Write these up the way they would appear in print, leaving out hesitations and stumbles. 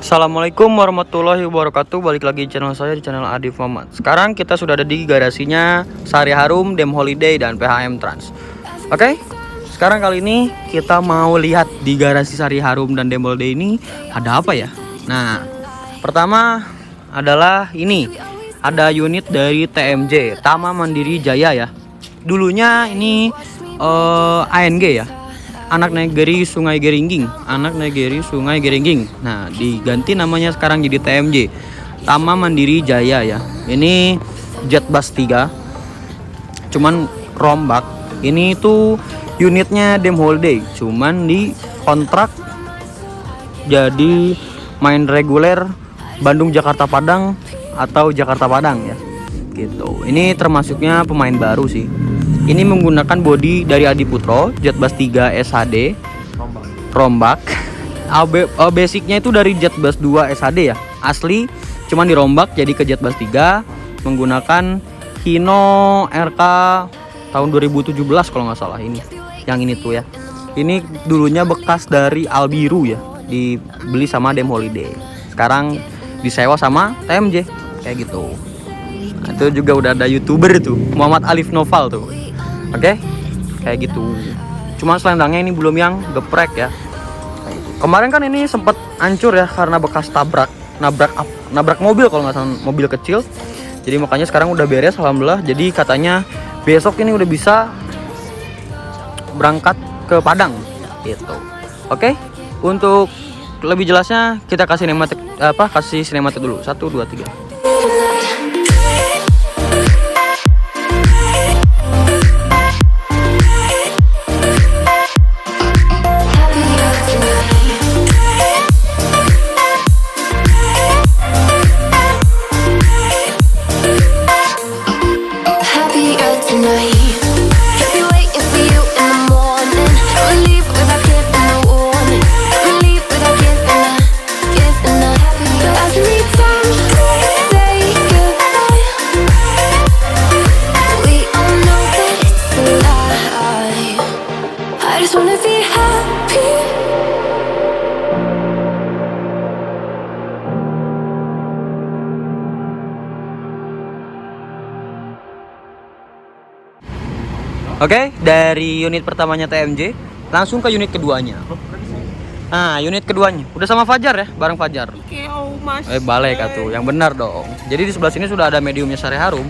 Assalamualaikum warahmatullahi wabarakatuh. Balik lagi di channel saya, di channel Adif Muhammad. Sekarang kita sudah ada di garasinya Sari Harum, Dem Holiday, dan PHM Trans. Oke, sekarang kali ini kita mau lihat di garasi Sari Harum dan Dem Holiday ini ada apa ya. Nah, pertama adalah ini, ada unit dari TMJ, Tama Mandiri Jaya ya. Dulunya ini ANG ya, Anak Negeri Sungai Geringging, Anak Negeri Sungai Geringging. Nah, diganti namanya sekarang jadi TMJ, Tama Mandiri Jaya ya. Ini Jet Bus 3, cuman rombak. Ini tuh unitnya Dem Holiday, cuman di kontrak jadi main reguler Bandung Jakarta Padang atau Jakarta Padang ya. Gitu. Ini termasuknya pemain baru sih. Ini menggunakan bodi dari Adi Putro, Jet Bus 3 SHD rombak. Basicnya itu dari Jet Bus 2 SHD ya, asli cuman dirombak jadi ke Jet Bus 3 menggunakan Hino RK tahun 2017 kalau nggak salah. Ini yang ini tuh ya, ini dulunya bekas dari Albiru ya, dibeli sama Dem Holiday, sekarang disewa sama TMJ kayak gitu. Nah, itu juga udah ada YouTuber tuh, Muhammad Alif Noval tuh. Oke, kayak gitu. Cuman selendangnya ini belum yang geprek ya. Kemarin kan ini sempat hancur ya karena bekas nabrak mobil kalau nggak salah, mobil kecil. Jadi makanya sekarang udah beres alhamdulillah. Jadi katanya besok ini udah bisa berangkat ke Padang gitu. Oke, untuk lebih jelasnya kita kasih sinematik dulu. 1 2 3. Oke, dari unit pertamanya TMJ langsung ke unit keduanya. Nah, unit keduanya udah sama Fajar ya, bareng Fajar. Balik atuh, yang benar dong. Jadi di sebelah sini sudah ada mediumnya Sari Harum.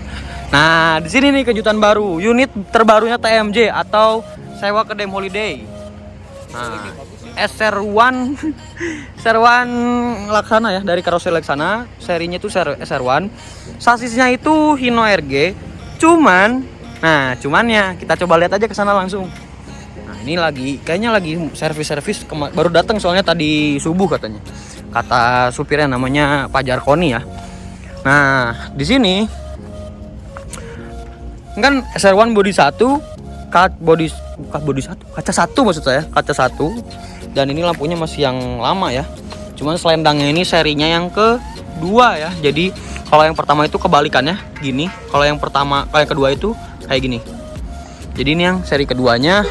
Nah, di sini nih kejutan baru, unit terbarunya TMJ atau sewa ke Dem Holiday. Nah, SR1 SR1 Laksana ya, dari Karosel Laksana, serinya itu SR1. Sasisnya itu Hino RG, cumannya kita coba lihat aja ke sana langsung. Nah, ini kayaknya lagi servis baru datang soalnya tadi subuh katanya. Kata supirnya namanya Pak Jarkoni ya. Nah, di sini kan SR1 bodi 1, kaca 1 maksud saya, kaca 1. Dan ini lampunya masih yang lama ya. Cuman selendangnya ini serinya yang kedua ya. Jadi kalau yang pertama itu kebalikannya gini, kalau yang kedua itu kayak gini. Jadi ini yang seri keduanya.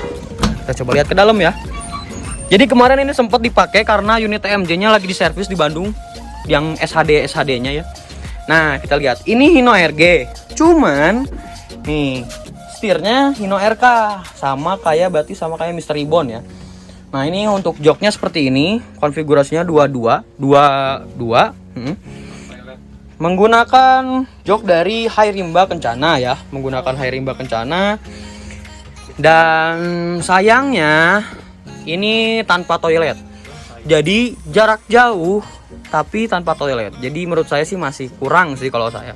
Kita coba lihat ke dalam ya. Jadi kemarin ini sempat dipakai karena unit TMJ-nya lagi diservis di Bandung, yang SHD-nya ya. Nah, kita lihat. Ini Hino RG. Cuman nih setirnya Hino RK, sama kayak Mr. Ribbon ya. Nah, ini untuk joknya seperti ini, konfigurasinya 22. Menggunakan jok dari Hairimba Kencana ya, dan sayangnya ini tanpa toilet. Jadi jarak jauh tapi tanpa toilet. Jadi menurut saya sih masih kurang sih kalau saya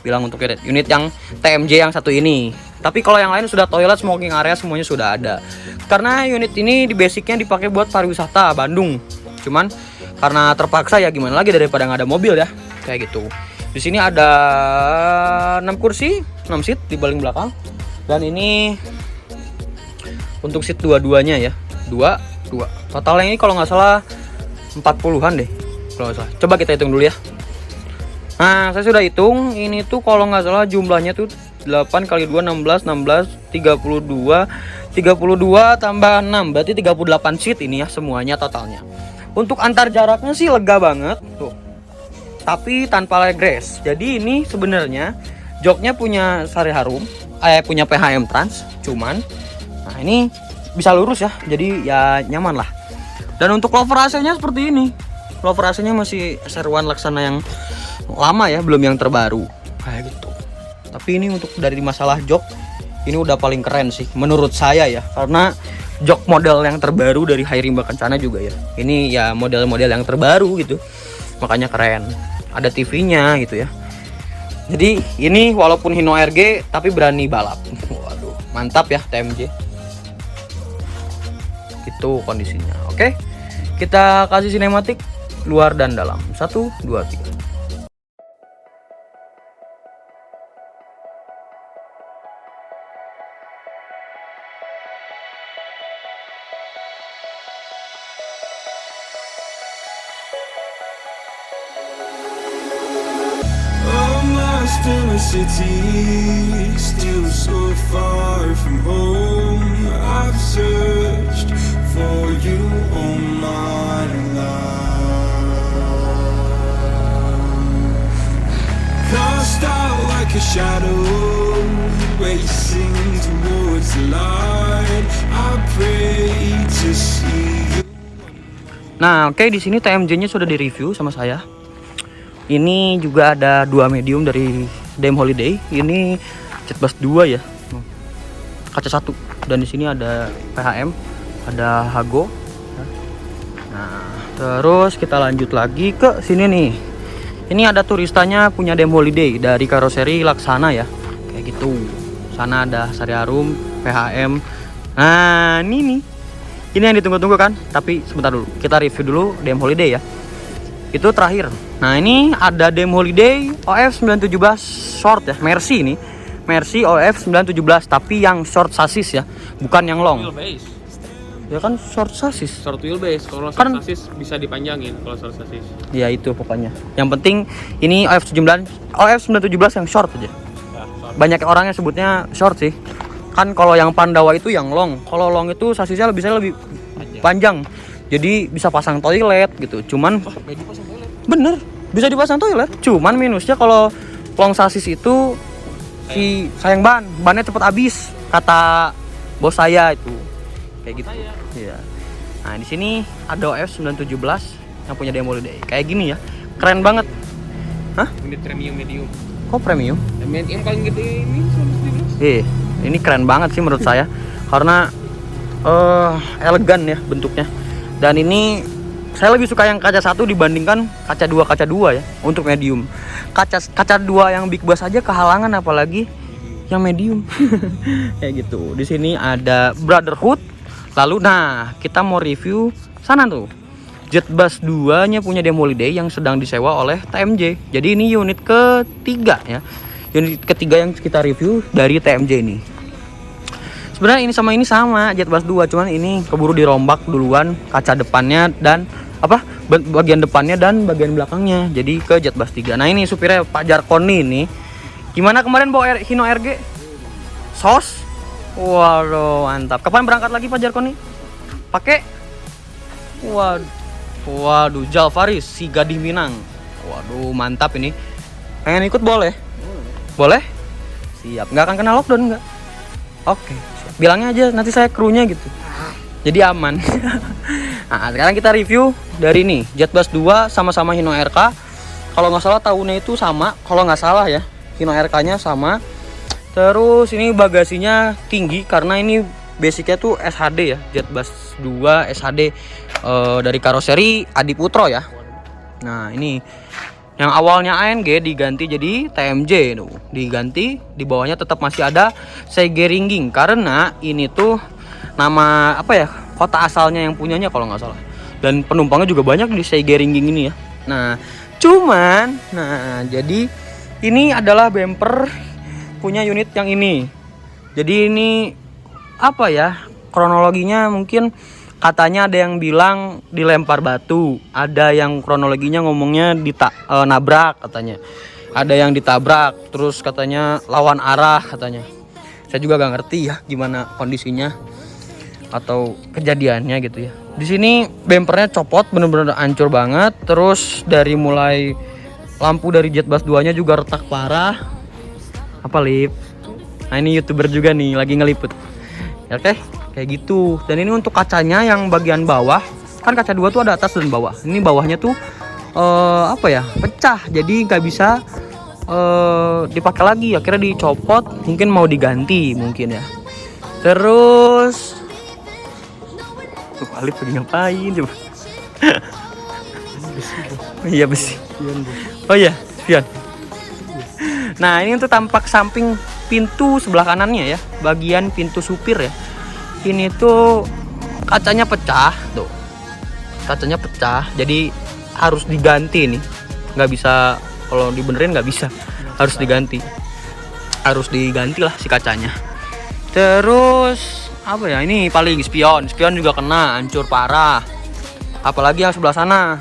bilang untuk unit yang TMJ yang satu ini. Tapi kalau yang lain sudah toilet, smoking area semuanya sudah ada. Karena unit ini di basicnya dipakai buat pariwisata Bandung. Cuman karena terpaksa ya gimana lagi daripada nggak ada mobil ya, kayak gitu. Di sini ada 6 kursi, 6 seat di paling belakang. Dan ini untuk seat dua-duanya ya. Dua. Totalnya ini kalau nggak salah 40-an deh. Kalau nggak salah. Coba kita hitung dulu ya. Nah, saya sudah hitung. Ini tuh kalau nggak salah jumlahnya tuh 8 kali 2 16 32 tambah 6 berarti 38 seat ini ya semuanya totalnya. Untuk antar jaraknya sih lega banget tuh, tapi tanpa leg rest. Jadi ini sebenarnya joknya punya Sari Harum, punya PHM Trans, cuman nah ini bisa lurus ya, jadi ya nyaman lah. Dan untuk lover AC-nya seperti ini, lover AC-nya masih seruan Laksana yang lama ya, belum yang terbaru kayak gitu. Tapi ini untuk dari masalah jok, ini udah paling keren sih menurut saya ya, karena jok model yang terbaru dari Hai-Rimba Kencana juga ya. Ini ya model-model yang terbaru gitu, makanya keren. Ada TV-nya gitu ya. Jadi ini walaupun Hino RG tapi berani balap. Waduh, mantap ya TMJ. Itu kondisinya. Oke, kita kasih sinematik luar dan dalam. 1, 2, 3. In a city, still so far from home. I've searched for you all my life. Cast out like a shadow, racing towards the light. I pray to see you. Nah, oke, di sini TMJ-nya sudah direview sama saya. Ini juga ada 2 medium dari Dame Holiday. Ini Jet Bass 2 ya, kaca 1. Dan di sini ada PHM, ada Hago. Nah, terus kita lanjut lagi ke sini nih. Ini ada turistanya punya Dame Holiday dari karoseri Laksana ya, kayak gitu. Sana ada Sari Harum, PHM. Nah, ini nih. Ini yang ditunggu-tunggu kan? Tapi sebentar dulu, kita review dulu Dame Holiday ya. Itu terakhir. Nah, ini ada Dame Holiday OF 917 short ya, Mercy ini. Mercy OF 917 tapi yang short sasis ya, bukan yang long. Wheelbase. Ya kan short sasis. Short wheelbase. Kalau short Kan- sasis bisa dipanjangin kalau short sasis. Ya itu pokoknya. Yang penting ini OF 917 yang short aja. Ya, short. Banyak orangnya sebutnya short sih. Kan kalau yang Pandawa itu yang long. Kalau long itu sasisnya lebih panjang. Jadi bisa pasang toilet gitu. Cuman bener, bisa dipasang toilet. Cuman minusnya kalau long sasis itu si sayang bannya cepet habis, kata bos saya itu. Kayak gitu. Iya. Nah, di sini ada OF 917 yang punya Dame Holiday. Kayak gini ya. Keren banget. Hah? Unit premium medium. Kok premium? Yang paling gede ini 117. Ini keren banget sih menurut saya. Karena elegan ya bentuknya. Dan ini saya lebih suka yang kaca 1 dibandingkan kaca 2 ya untuk medium. Kaca 2 yang big bass aja kehalangan, apalagi yang medium. Kayak gitu. Di sini ada Brotherhood. Lalu nah, kita mau review sana tuh. Jet Bass 2-nya punya Dame Holiday yang sedang disewa oleh TMJ. Jadi ini unit ketiga ya. Unit ketiga yang kita review dari TMJ ini. Sebenarnya ini sama Jet Bass 2, cuman ini keburu dirombak duluan kaca depannya dan bagian depannya dan bagian belakangnya. Jadi ke Jet Bass 3. Nah, ini supirnya Pak Jarkoni ini. Gimana kemarin bawa Hino RG? Sos? Waduh, mantap. Kapan berangkat lagi Pak Jarkoni? Pakai? Waduh, Jalfaris si Gading Minang. Waduh, mantap ini. Pengen ikut boleh? Boleh? Siap. Nggak akan kena lockdown nggak? Oke. Bilangnya aja nanti saya krunya gitu. Jadi aman. Nah, sekarang kita review dari ini Jet Bass 2 sama-sama Hino RK. Kalau nggak salah tahunnya itu sama. Kalau nggak salah ya, Hino RK-nya sama. Terus ini bagasinya tinggi karena ini basicnya tuh SHD ya, Jet Bass 2 SHD dari karoseri Adi Putro ya. Nah, ini yang awalnya ANG diganti jadi TMJ tuh. Diganti, di bawahnya tetap masih ada Seigeringing karena ini tuh nama kota asalnya yang punyanya kalau nggak salah. Dan penumpangnya juga banyak di Seigeringing ini ya. Nah, jadi ini adalah bumper punya unit yang ini. Jadi ini kronologinya mungkin katanya ada yang bilang dilempar batu, ada yang kronologinya ngomongnya nabrak katanya, ada yang ditabrak, terus katanya lawan arah katanya. Saya juga gak ngerti ya gimana kondisinya atau kejadiannya gitu ya. Di sini bempernya copot, bener-bener hancur banget. Terus dari mulai lampu dari jet bus 2 nya juga retak parah. Apa Lip? Nah ini YouTuber juga nih lagi ngeliput. Ya, oke, kayak gitu. Dan ini untuk kacanya yang bagian bawah, kan kaca 2 tuh ada atas dan bawah. Ini bawahnya tuh apa ya? Pecah. Jadi nggak bisa dipakai lagi. Akhirnya dicopot, mungkin mau diganti mungkin ya. Terus Alif lagi ngapain coba? Iya besi. Oh iya, spion. Nah ini untuk tampak samping pintu sebelah kanannya ya, bagian pintu supir ya. Ini tuh kacanya pecah, tuh. Kacanya pecah, jadi harus diganti nih. Nggak bisa, kalau dibenerin nggak bisa, harus diganti. Harus diganti lah si kacanya. Terus apa ya, ini paling spion juga kena hancur parah. Apalagi yang sebelah sana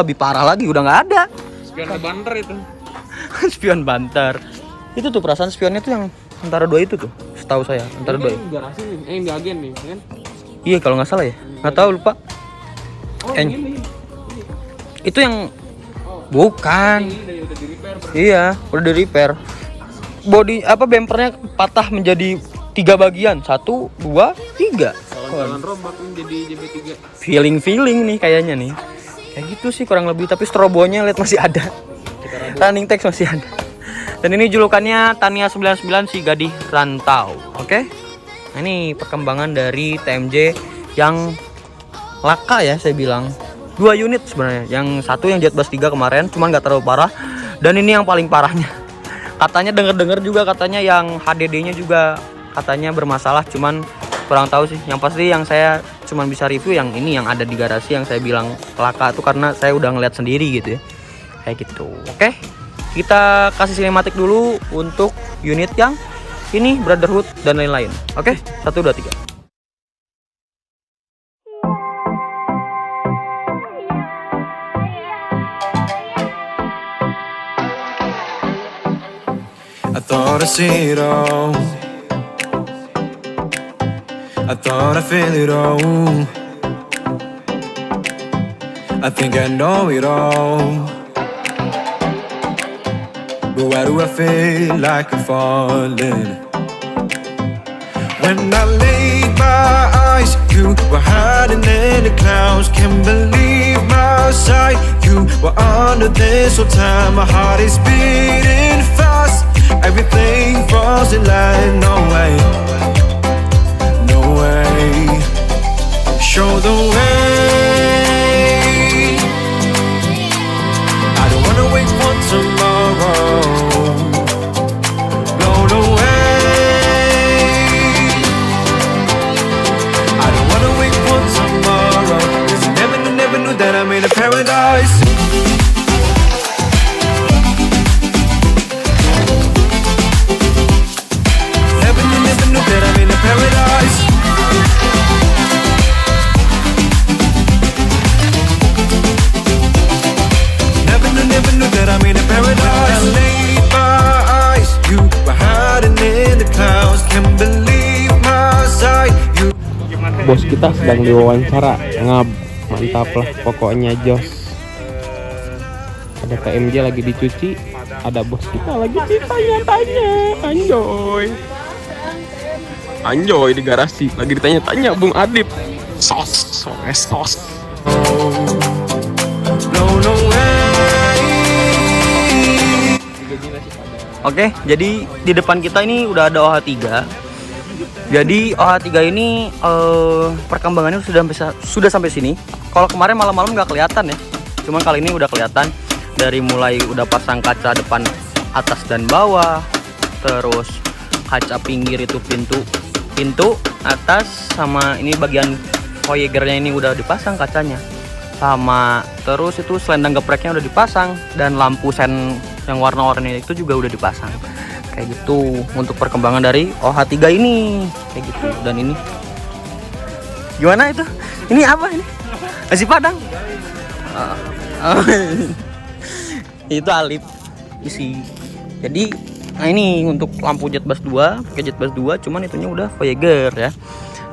lebih parah lagi, udah nggak ada. Spion banter itu. Spion banter itu tuh, perasaan spionnya tuh yang antara 2 itu tuh, setahu saya antara 2 Ini garasi nih, yang di agen nih kan. iya kalau nggak salah ya, nggak tahu lupa. Oh ini Itu yang bukan, udah di repair. iya udah di repair. Body apa, bempernya patah menjadi 3 bagian, 1, 2, 3. Jalan robak ini jadi 3. Feeling nih kayaknya nih, kayak gitu sih kurang lebih. Tapi strobonya lihat masih ada, running text masih ada. Dan ini julukannya Tania 99 si Gadis Rantau. Oke. Nah ini perkembangan dari TMJ yang laka ya, saya bilang 2 unit sebenarnya. Yang satu yang Jet Bus 3 kemarin, cuman nggak terlalu parah. Dan ini yang paling parahnya. Katanya denger juga katanya yang HDD-nya juga katanya bermasalah, cuman kurang tahu sih. Yang pasti yang saya cuman bisa review yang ini, yang ada di garasi, yang saya bilang laka itu karena saya udah ngeliat sendiri gitu ya. Kayak gitu. Oke. Kita kasih sinematik dulu untuk unit yang ini, Brotherhood dan lain-lain. Oke, 1, 2, 3. I thought I see it all. I thought I feel it all. I think I know it all. But why do I feel like I'm falling? When I laid my eyes, you were hiding in the clouds. Can't believe my sight. You were under this whole time. My heart is beating fast. Everything falls in line. No way, no way. Show the way. I don't wanna wait for tomorrow. Blown away. I don't wanna wait for tomorrow. 'Cause I never knew that I'm in a paradise. Never knew that I'm in a paradise. Never knew that I'm in a paradise. I laid my eyes, you were hiding in the clouds. Can't believe my sight. You. Bos kita sedang diwawancara. Mantap lah pokoknya jos. Ada KMJ lagi dicuci, ada bos kita lagi ditanya-tanya. Anjoy di garasi lagi ditanya-tanya Bung Adip. Sos. Blown away. Oke, jadi di depan kita ini udah ada OH3. Jadi OH3 ini perkembangannya sudah sampai sini. Kalau kemarin malam-malam nggak kelihatan ya, cuman kali ini udah kelihatan. Dari mulai udah pasang kaca depan atas dan bawah, terus kaca pinggir itu pintu atas, sama ini bagian Voyagernya ini udah dipasang kacanya, sama terus itu selendang gepreknya udah dipasang, dan lampu sen yang warna-warni itu juga udah dipasang. Kayak gitu untuk perkembangan dari OH3 ini, kayak gitu. Dan ini gimana itu? Ini apa ini? Nasi Padang. Itu Alif isi. Jadi nah ini untuk lampu Jet Bus 2, pakai Jet Bus 2, cuman itunya udah Voyager ya.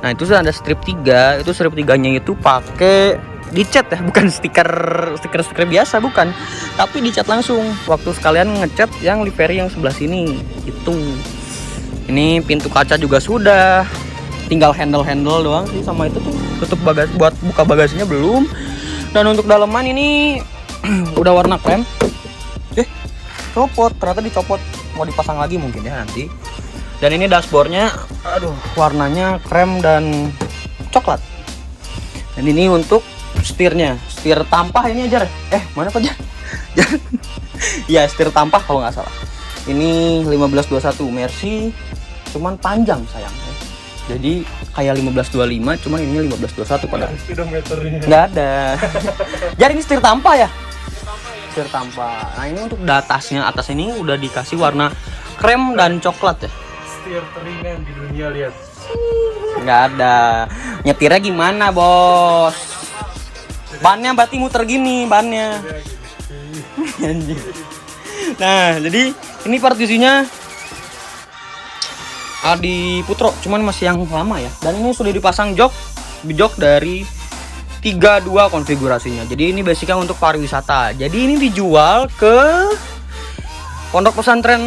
Nah itu sudah ada strip 3. Itu strip 3-nya itu pakai dicat ya, bukan stiker biasa, bukan, tapi dicat langsung waktu sekalian ngecat yang livery yang sebelah sini itu. Ini pintu kaca juga sudah, tinggal handle doang sih, sama itu tuh tutup bagasi buat buka bagasinya belum. Dan untuk daleman ini udah warna krem. Copot, ternyata dicopot, mau dipasang lagi mungkin ya nanti. Dan ini dashboardnya, aduh, warnanya krem dan coklat. Dan ini untuk setirnya, setir tampah ini aja. Mana Pak Jar? Ya, setir tampah kalau nggak salah. Ini 1521 Mercy, cuman panjang sayang. Jadi kayak 1525, cuman ini 1521 padahal. Speedometernya Nggak ada. Jadi ini setir tampah ya? Setir tampah. Nah ini untuk atasnya, atas ini udah dikasih warna krem dan coklat ya. setir teringan di dunia, lihat. Nggak ada. Nyetirnya gimana bos? Bannya berarti muter gini bannya. Nah jadi ini partisinya Adi Putro, cuman masih yang lama ya. Dan ini sudah dipasang jok dari 32 konfigurasinya. Jadi ini basicnya untuk pariwisata. Jadi ini dijual ke pondok pesantren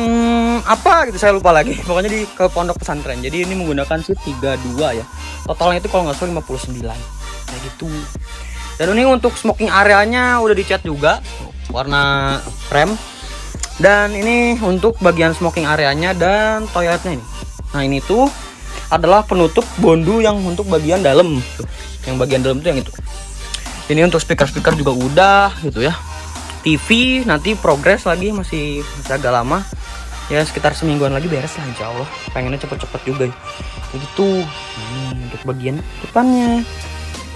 apa gitu, saya lupa lagi. Pokoknya ke pondok pesantren. Jadi ini menggunakan seat 32 ya. Totalnya itu kalau nggak salah 59 kayak gitu. Dan ini untuk smoking areanya udah dicat juga warna krem. Dan ini untuk bagian smoking areanya dan toiletnya ini. Nah ini tuh adalah penutup bondu yang untuk bagian dalam tuh. Yang bagian dalam tuh yang itu. Ini untuk speaker juga udah gitu ya. TV nanti progres lagi, masih agak lama ya, sekitar semingguan lagi beres lah insya Allah. Pengennya cepet-cepet juga ya. Begitu. Untuk bagian depannya,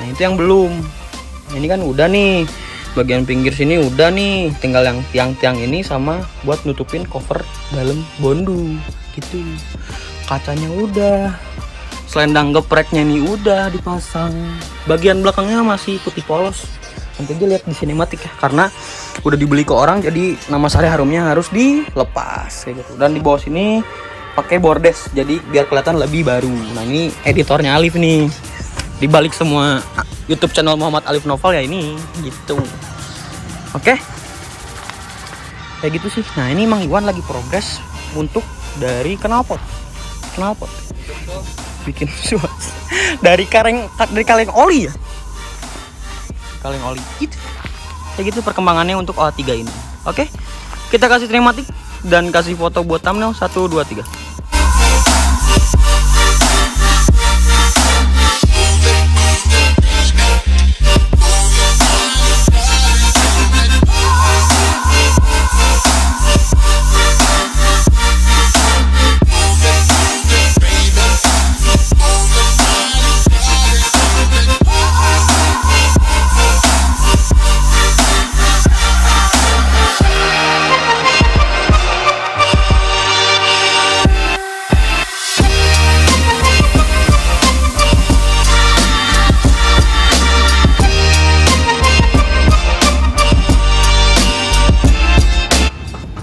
nah itu yang belum. Ini kan udah nih, bagian pinggir sini udah nih, tinggal yang tiang-tiang ini sama buat nutupin cover dalam bondu gitu. Kacanya udah, selendang gepreknya nih udah dipasang. Bagian belakangnya masih putih polos. Nanti aja lihat di sinematik ya, karena udah dibeli ke orang, jadi nama sari harumnya harus dilepas kayak gitu. Dan di bawah sini pakai bordes, jadi biar kelihatan lebih baru. Nah ini editornya Alif nih, di balik semua YouTube channel Muhammad Alif Novel ya ini gitu. Oke, kayak gitu sih. Nah ini Mang Iwan lagi progres untuk dari knalpot bikin suara dari kaleng oli ya, kaleng oli gitu. Kayak gitu perkembangannya untuk OA3 ini. Oke, kita kasih sinematik dan kasih foto buat thumbnail. 1, 2, 3.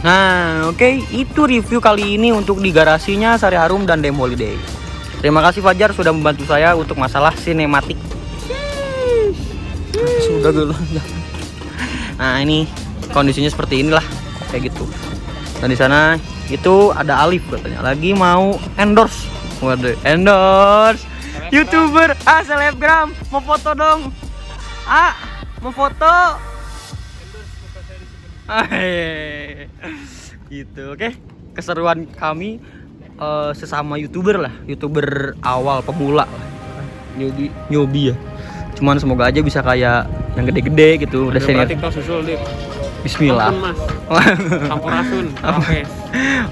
Nah, oke, itu review kali ini untuk di garasinya Sari Harum dan Dem Holiday. Terima kasih Fajar sudah membantu saya untuk masalah sinematik. Sudah dulu. Nah, ini kondisinya seperti inilah, kayak gitu. Dan di sana itu ada Alif katanya lagi mau endorse. Waduh, endorse YouTuber, selebgram, mau foto dong. Mau foto. Gitu, oke. Keseruan kami sesama YouTuber lah, YouTuber awal pemula lah. Nyobi ya. Cuman semoga aja bisa kayak yang gede-gede gitu. Udah senior. Bismillah. Sampurasun.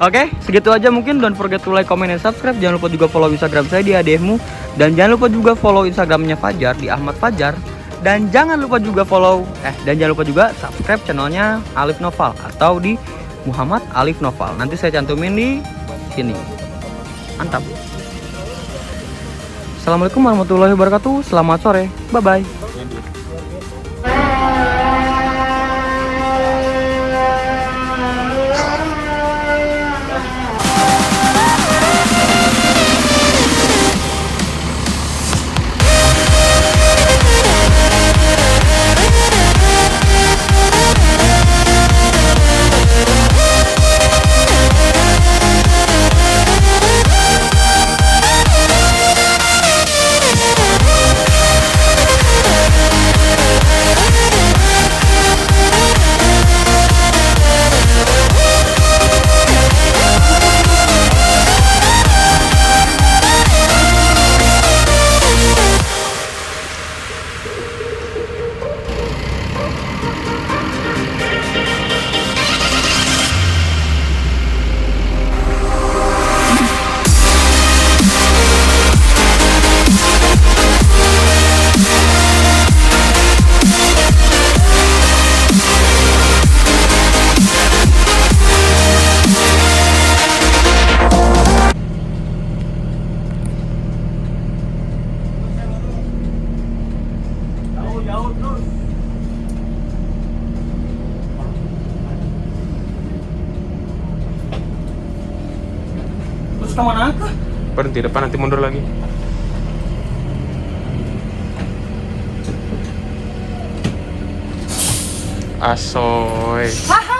Oke, segitu aja mungkin. Don't forget to like, comment, and subscribe. Jangan lupa juga follow Instagram saya di adehmu. Dan jangan lupa juga follow Instagramnya Fajar di Ahmad Fajar. Dan jangan lupa juga subscribe channelnya Alif Novel atau di Muhammad Alif Novel. Nanti saya cantumin di sini. Mantap. Assalamualaikum warahmatullahi wabarakatuh. Selamat sore. Bye bye. Terus kemana? Berhenti depan, nanti mundur lagi. Asoy. Haha.